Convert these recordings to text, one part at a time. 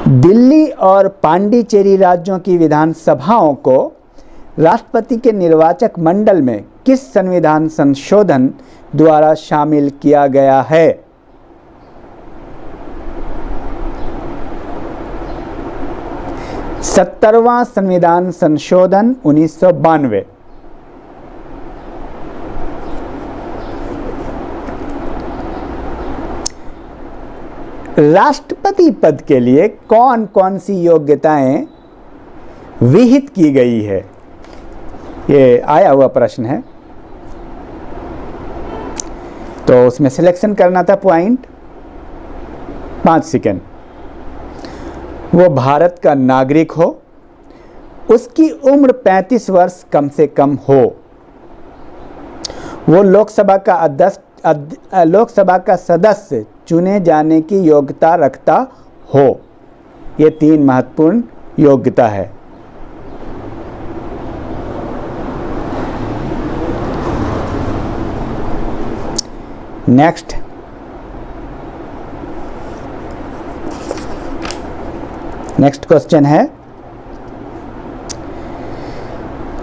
दिल्ली और पांडिचेरी राज्यों की विधानसभाओं को राष्ट्रपति के निर्वाचक मंडल में किस संविधान संशोधन द्वारा शामिल किया गया है? सत्तरवां संविधान संशोधन 1992। राष्ट्रपति पद के लिए कौन कौन सी योग्यताएं विहित की गई है? ये आया हुआ प्रश्न है, तो उसमें सिलेक्शन करना था पॉइंट। 5 सेकेंड। वो भारत का नागरिक हो, उसकी उम्र 35 वर्ष कम से कम हो, वो लोकसभा का सदस्य चुने जाने की योग्यता रखता हो। ये 3 महत्वपूर्ण योग्यता है। नेक्स्ट, क्वेश्चन है,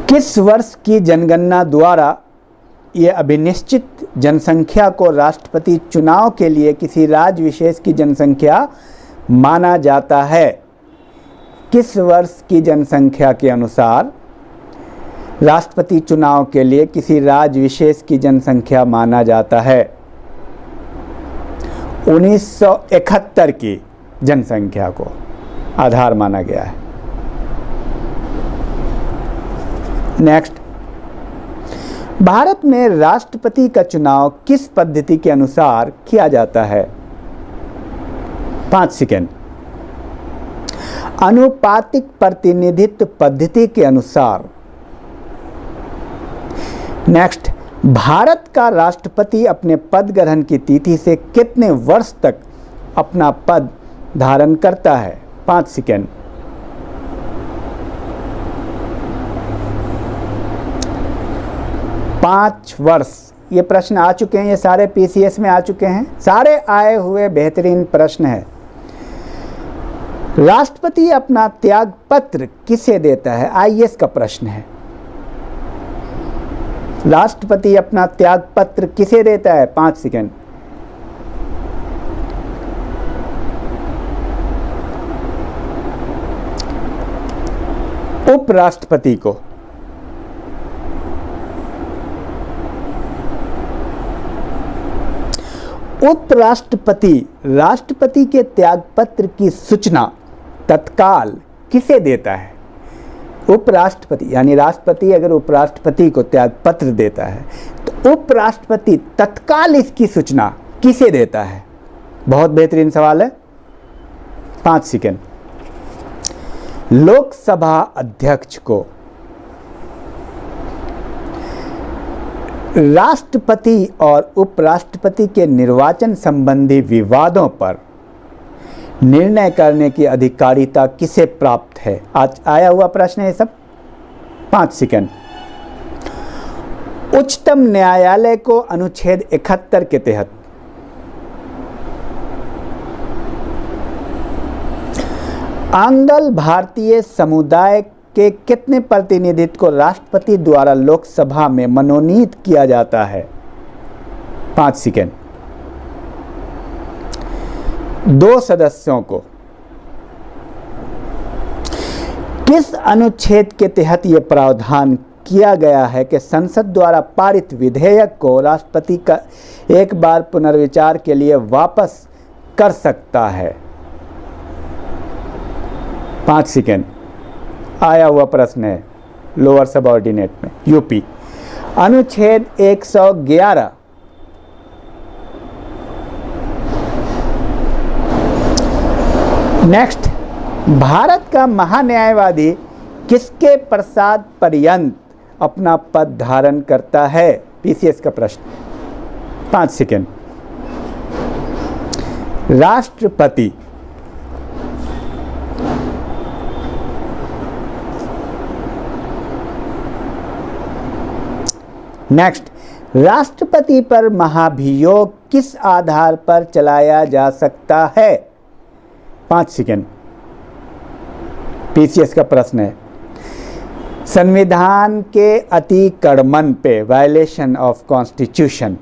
किस वर्ष की जनगणना द्वारा यह अभिनिश्चित जनसंख्या को राष्ट्रपति चुनाव के लिए किसी राज्य विशेष की जनसंख्या माना जाता है? किस वर्ष की जनसंख्या के अनुसार राष्ट्रपति चुनाव के लिए किसी राज्य विशेष की जनसंख्या माना जाता है? 1971 की जनसंख्या को आधार माना गया है। नेक्स्ट, भारत में राष्ट्रपति का चुनाव किस पद्धति के अनुसार किया जाता है? 5 सेकेंड। आनुपातिक प्रतिनिधित्व पद्धति के अनुसार। नेक्स्ट, भारत का राष्ट्रपति अपने पद ग्रहण की तिथि से कितने वर्ष तक अपना पद धारण करता है? 5 सेकेंड। 5 वर्ष। ये प्रश्न आ चुके हैं, ये सारे पीसीएस में आ चुके हैं, सारे आए हुए बेहतरीन प्रश्न है। राष्ट्रपति अपना त्याग पत्र किसे देता है? आईएएस का प्रश्न है। राष्ट्रपति अपना त्याग पत्र किसे देता है? 5 सेकेंड। उपराष्ट्रपति को। उपराष्ट्रपति राष्ट्रपति के त्यागपत्र की सूचना तत्काल किसे देता है? उपराष्ट्रपति, यानी राष्ट्रपति अगर उपराष्ट्रपति को त्यागपत्र देता है तो उपराष्ट्रपति तत्काल इसकी सूचना किसे देता है? बहुत बेहतरीन सवाल है। 5 सेकेंड। लोकसभा अध्यक्ष को। राष्ट्रपति और उपराष्ट्रपति के निर्वाचन संबंधी विवादों पर निर्णय करने की अधिकारिता किसे प्राप्त है? आज आया हुआ प्रश्न है ये सब। 5 सेकेंड। उच्चतम न्यायालय को अनुच्छेद 71 के तहत आंग्ल भारतीय समुदाय के कितने प्रतिनिधित्व को राष्ट्रपति द्वारा लोकसभा में मनोनीत किया जाता है? 5 सेकेंड। 2 सदस्यों को। किस अनुच्छेद के तहत यह प्रावधान किया गया है कि संसद द्वारा पारित विधेयक को राष्ट्रपति का एक बार पुनर्विचार के लिए वापस कर सकता है? 5 सेकेंड। आया हुआ प्रश्न है लोअर सबऑर्डिनेट में, यूपी। अनुच्छेद 111। नेक्स्ट, भारत का महान्यायवादी किसके पश्चात पर्यंत अपना पद धारण करता है? पीसीएस का प्रश्न। 5 सेकेंड। राष्ट्रपति। नेक्स्ट, राष्ट्रपति पर महाभियोग किस आधार पर चलाया जा सकता है? 5 सेकेंड। पीसीएस का प्रश्न है, संविधान के अतिक्रमण पे, वायलेशन ऑफ कॉन्स्टिट्यूशन,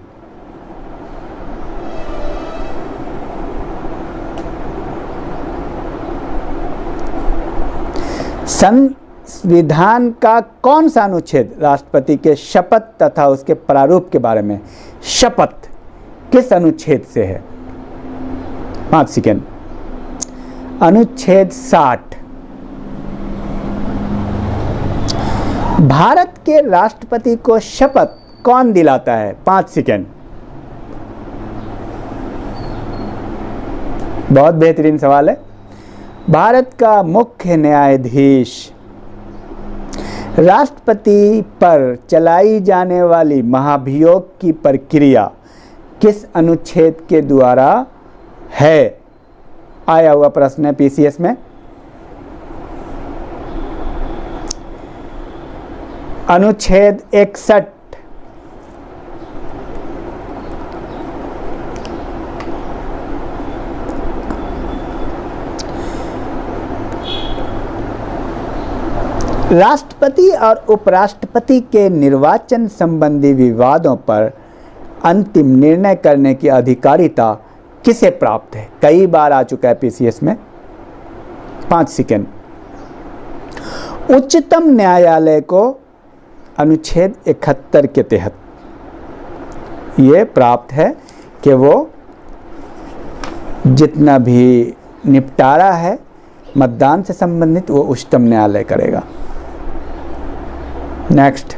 संविधान का कौन सा अनुच्छेद राष्ट्रपति के शपथ तथा उसके प्रारूप के बारे में, शपथ किस अनुच्छेद से है? 5 सेकेंड। अनुच्छेद 60। भारत के राष्ट्रपति को शपथ कौन दिलाता है? 5 सेकेंड। बहुत बेहतरीन सवाल है। भारत का मुख्य न्यायाधीश राष्ट्रपति पर चलाई जाने वाली महाभियोग की प्रक्रिया किस अनुच्छेद के द्वारा है? आया हुआ प्रश्न है पीसीएस में। अनुच्छेद 61। राष्ट्रपति और उपराष्ट्रपति के निर्वाचन संबंधी विवादों पर अंतिम निर्णय करने की अधिकारिता किसे प्राप्त है? कई बार आ चुका है पीसीएस में। 5 सेकेंड। उच्चतम न्यायालय को अनुच्छेद 71 के तहत ये प्राप्त है कि वो जितना भी निपटारा है मतदान से संबंधित वो उच्चतम न्यायालय करेगा। नेक्स्ट,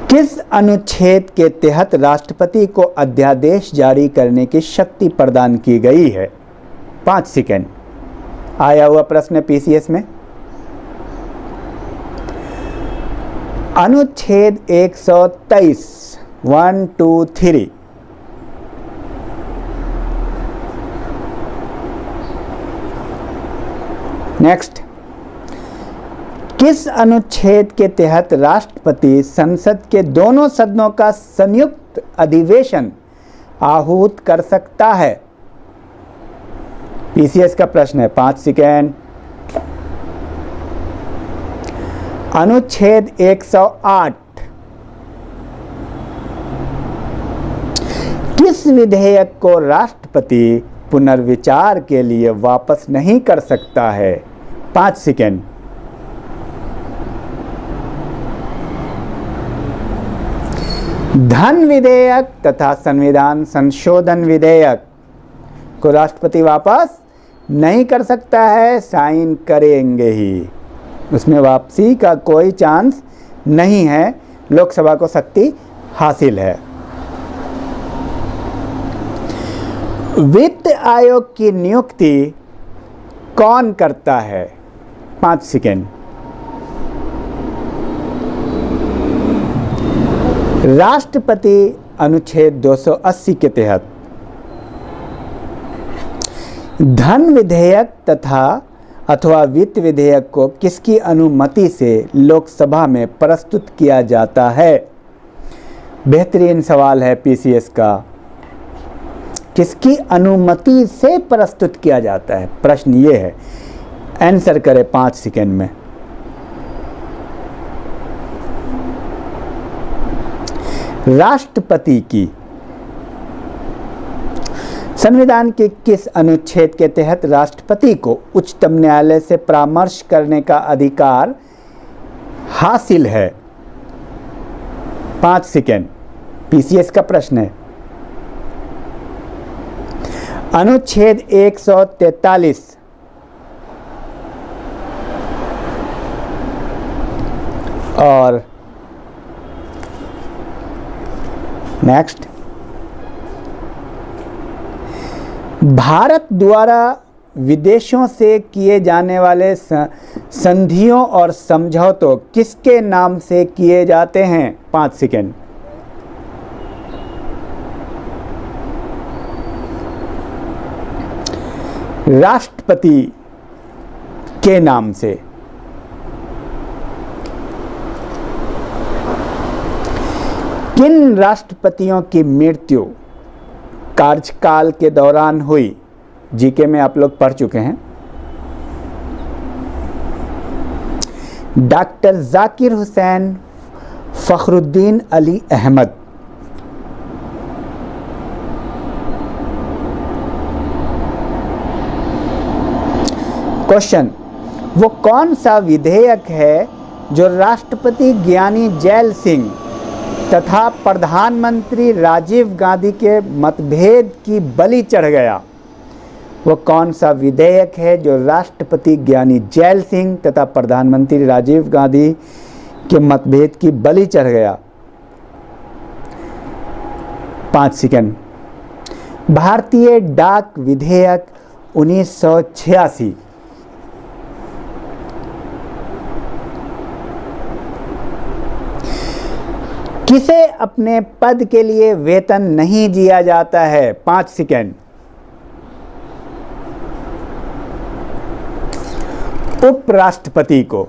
किस अनुच्छेद के तहत राष्ट्रपति को अध्यादेश जारी करने की शक्ति प्रदान की गई है? 5 सेकेंड। आया हुआ प्रश्न है पीसीएस में। अनुच्छेद 123। 1 2 3। नेक्स्ट, किस अनुच्छेद के तहत राष्ट्रपति संसद के दोनों सदनों का संयुक्त अधिवेशन आहूत कर सकता है? पीसीएस का प्रश्न है। 5 सेकेंड। अनुच्छेद 108। किस विधेयक को राष्ट्रपति पुनर्विचार के लिए वापस नहीं कर सकता है? 5 सेकेंड। धन विधेयक तथा संविधान संशोधन विधेयक को राष्ट्रपति वापस नहीं कर सकता है, साइन करेंगे ही, उसमें वापसी का कोई चांस नहीं है। लोकसभा को शक्ति हासिल है। वित्त आयोग की नियुक्ति कौन करता है? 5 सेकेंड। राष्ट्रपति अनुच्छेद 280 के तहत धन विधेयक तथा अथवा वित्त विधेयक को किसकी अनुमति से लोकसभा में प्रस्तुत किया जाता है? बेहतरीन सवाल है पीसीएस का। किसकी अनुमति से प्रस्तुत किया जाता है? प्रश्न ये है। आंसर करें 5 सेकेंड में। राष्ट्रपति की संविधान के किस अनुच्छेद के तहत राष्ट्रपति को उच्चतम न्यायालय से परामर्श करने का अधिकार हासिल है? 5 सेकेंड। पीसीएस का प्रश्न है। अनुच्छेद 143। और नेक्स्ट, भारत द्वारा विदेशों से किए जाने वाले संधियों और समझौतों किसके नाम से किए जाते हैं? 5 सेकेंड। राष्ट्रपति के नाम से। किन राष्ट्रपतियों की मृत्यु कार्यकाल के दौरान हुई? जीके में आप लोग पढ़ चुके हैं। डॉक्टर जाकिर हुसैन, फखरुद्दीन अली अहमद। क्वेश्चन, वो कौन सा विधेयक है जो राष्ट्रपति ज्ञानी जैल सिंह तथा प्रधानमंत्री राजीव गांधी के मतभेद की बलि चढ़ गया? वो कौन सा विधेयक है जो राष्ट्रपति ज्ञानी जैल सिंह तथा प्रधानमंत्री राजीव गांधी के मतभेद की बलि चढ़ गया? 5 सेकंड। भारतीय डाक विधेयक 1986। किसे अपने पद के लिए वेतन नहीं दिया जाता है? 5 सेकंड। उपराष्ट्रपति को।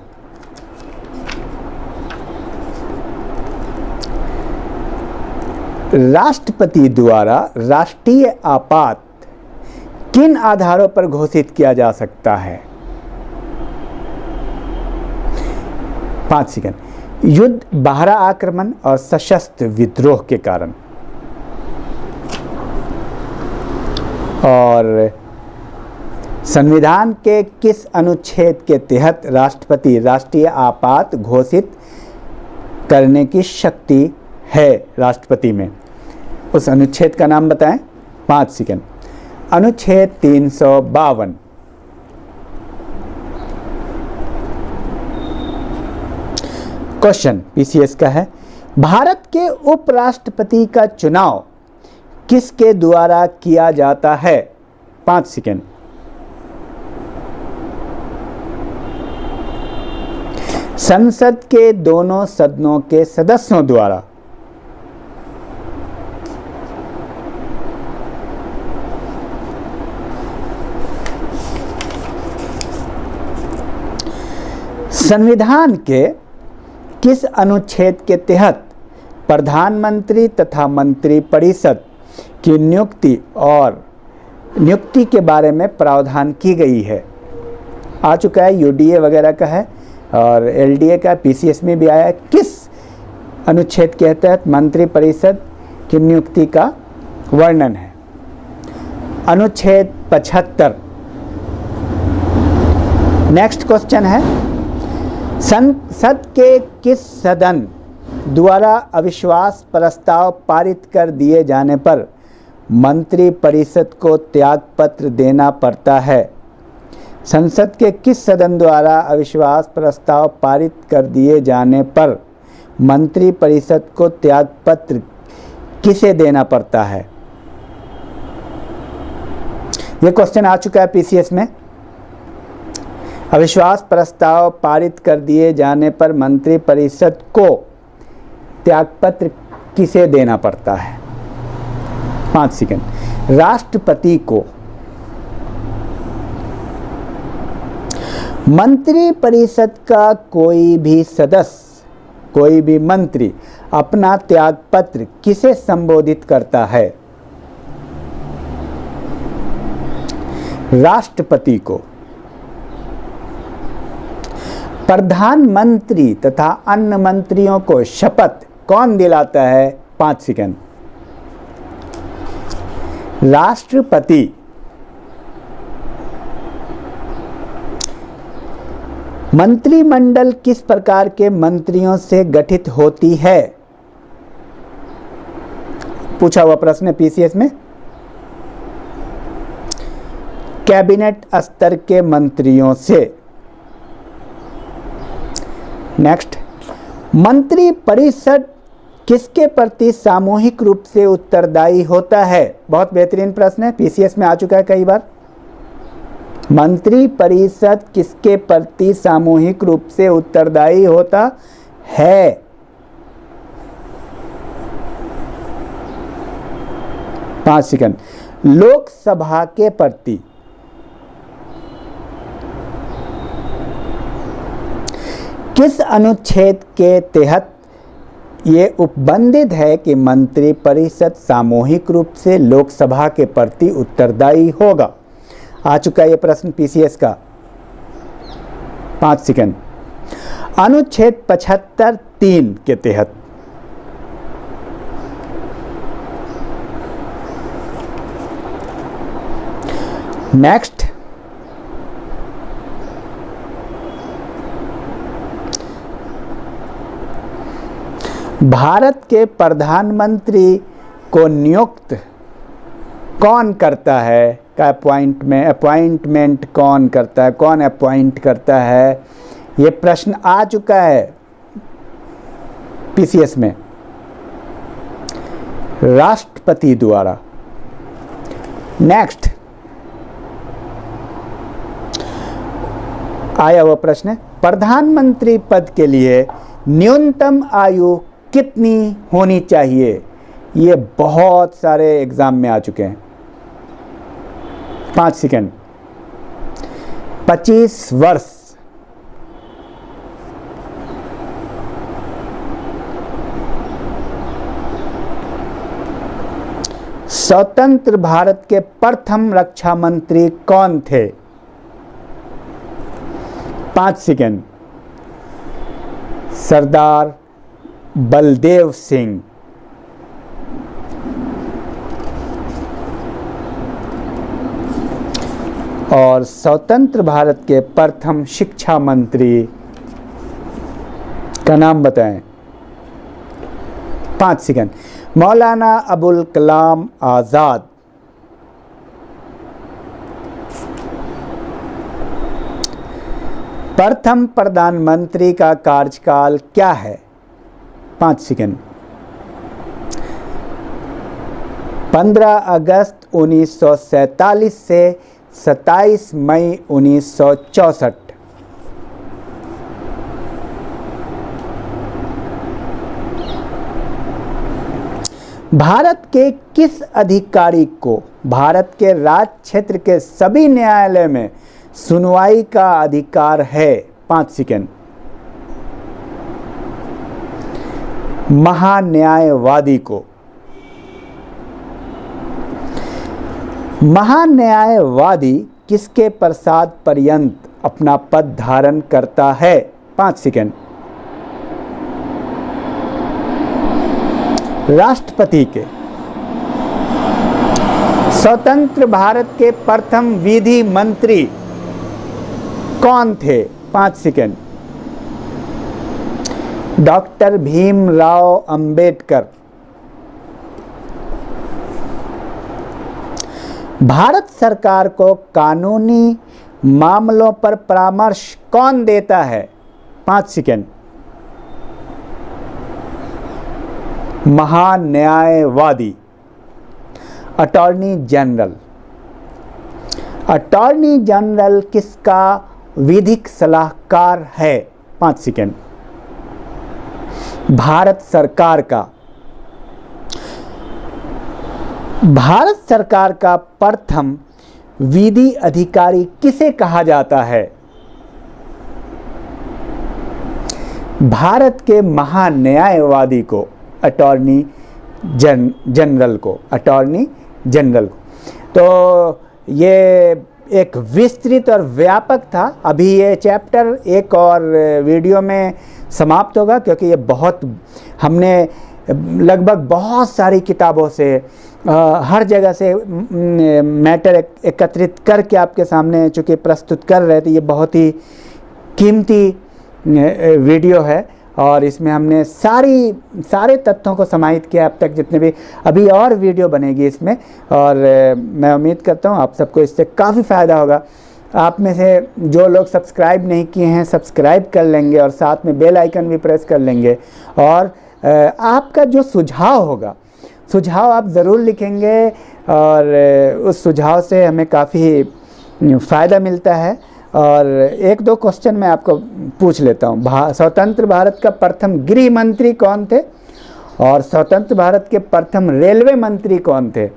राष्ट्रपति द्वारा राष्ट्रीय आपात किन आधारों पर घोषित किया जा सकता है? 5 सेकंड। युद्ध, बाहरा आक्रमण और सशस्त्र विद्रोह के कारण। और संविधान के किस अनुच्छेद के तहत राष्ट्रपति राष्ट्रीय आपात घोषित करने की शक्ति है राष्ट्रपति में? उस अनुच्छेद का नाम बताएं। 5 सेकंड। अनुच्छेद 352। क्वेश्चन पीसीएस का है, भारत के उपराष्ट्रपति का चुनाव किसके द्वारा किया जाता है? 5 सेकंड। संसद के दोनों सदनों के सदस्यों द्वारा। संविधान के किस अनुच्छेद के तहत प्रधानमंत्री तथा मंत्रिपरिषद की नियुक्ति के बारे में प्रावधान की गई है? आ चुका है, यूडीए वगैरह का है और एलडीए का, पीसीएस में भी आया है। किस अनुच्छेद के तहत मंत्रिपरिषद की नियुक्ति का वर्णन है? अनुच्छेद 75। नेक्स्ट क्वेश्चन है, संसद के किस सदन द्वारा अविश्वास प्रस्ताव पारित कर दिए जाने पर मंत्रिपरिषद को त्यागपत्र देना पड़ता है? संसद के किस सदन द्वारा अविश्वास प्रस्ताव पारित कर दिए जाने पर मंत्रिपरिषद को त्यागपत्र किसे देना पड़ता है? यह क्वेश्चन आ चुका है पीसीएस में। अविश्वास प्रस्ताव पारित कर दिए जाने पर मंत्रिपरिषद को त्यागपत्र किसे देना पड़ता है? 5 सेकंड। राष्ट्रपति को। मंत्रिपरिषद का कोई भी सदस्य, कोई भी मंत्री अपना त्यागपत्र किसे संबोधित करता है? राष्ट्रपति को। प्रधानमंत्री तथा अन्य मंत्रियों को शपथ कौन दिलाता है? 5 सेकंड। राष्ट्रपति। मंत्रिमंडल किस प्रकार के मंत्रियों से गठित होती है? पूछा हुआ प्रश्न है पीसीएस में। कैबिनेट स्तर के मंत्रियों से। नेक्स्ट, मंत्रिपरिषद किसके प्रति सामूहिक रूप से उत्तरदायी होता है? बहुत बेहतरीन प्रश्न है, पीसीएस में आ चुका है कई बार। मंत्रिपरिषद किसके प्रति सामूहिक रूप से उत्तरदायी होता है? पांच सेकंड। लोकसभा के प्रति। किस अनुच्छेद के तहत ये उपबंधित है कि मंत्रिपरिषद सामूहिक रूप से लोकसभा के प्रति उत्तरदायी होगा? आ चुका है ये प्रश्न पीसीएस का। 5 सेकंड। अनुच्छेद 75(3) के तहत नेक्स्ट, भारत के प्रधानमंत्री को नियुक्त कौन करता है का अपॉइंटमेंट कौन करता है, कौन अपॉइंट करता है, ये प्रश्न आ चुका है पीसीएस में। राष्ट्रपति द्वारा। नेक्स्ट आया हुआ प्रश्न है, प्रधानमंत्री पद के लिए न्यूनतम आयु कितनी होनी चाहिए? ये बहुत सारे एग्जाम में आ चुके हैं। 5 सेकंड। 25 वर्ष, स्वतंत्र भारत के प्रथम रक्षा मंत्री कौन थे? 5 सेकंड। सरदार बलदेव सिंह। और स्वतंत्र भारत के प्रथम शिक्षा मंत्री का नाम बताएं। 5 सेकंड। मौलाना अबुल कलाम आज़ाद। प्रथम प्रधानमंत्री का कार्यकाल क्या है? 5 सेकंड। 15 अगस्त 1947 से 27 मई 1964। भारत के किस अधिकारी को भारत के राज्य क्षेत्र के सभी न्यायालय में सुनवाई का अधिकार है? 5 सेकंड। महान्यायवादी को। महान्यायवादी किसके पश्चात पर्यंत अपना पद धारण करता है? 5 सेकंड। राष्ट्रपति के। स्वतंत्र भारत के प्रथम विधि मंत्री कौन थे? 5 सेकंड। डॉक्टर भीमराव अंबेडकर। भारत सरकार को कानूनी मामलों पर परामर्श कौन देता है? 5 सेकंड। महान्यायवादी। Attorney general. अटॉर्नी जनरल किसका विधिक सलाहकार है? 5 सेकंड। भारत सरकार का। भारत सरकार का प्रथम विधि अधिकारी किसे कहा जाता है? भारत के महान्यायवादी को, अटॉर्नी जनरल को, अटॉर्नी जनरल को। तो ये एक विस्तृत और व्यापक था। अभी ये चैप्टर एक और वीडियो में समाप्त होगा, क्योंकि ये बहुत हमने लगभग बहुत सारी किताबों से हर जगह से मैटर एकत्रित करके आपके सामने चूँकि प्रस्तुत कर रहे थे। ये बहुत ही कीमती वीडियो है और इसमें हमने सारे तथ्यों को समाहित किया अब तक जितने भी। अभी और वीडियो बनेगी इसमें और मैं उम्मीद करता हूँ आप सबको इससे काफ़ी फ़ायदा होगा। आप में से जो लोग सब्सक्राइब नहीं किए हैं सब्सक्राइब कर लेंगे और साथ में बेल आइकन भी प्रेस कर लेंगे। और आपका जो सुझाव होगा, सुझाव आप ज़रूर लिखेंगे और उस सुझाव से हमें काफ़ी फ़ायदा मिलता है। और एक दो क्वेश्चन मैं आपको पूछ लेता हूँ। स्वतंत्र भारत का प्रथम गृह मंत्री कौन थे और स्वतंत्र भारत के प्रथम रेलवे मंत्री कौन थे?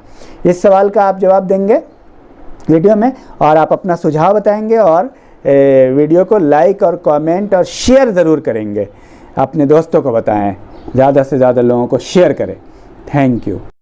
इस सवाल का आप जवाब देंगे वीडियो में और आप अपना सुझाव बताएंगे और वीडियो को लाइक और कमेंट और शेयर ज़रूर करेंगे। अपने दोस्तों को बताएं, ज़्यादा से ज़्यादा लोगों को शेयर करें। Thank you.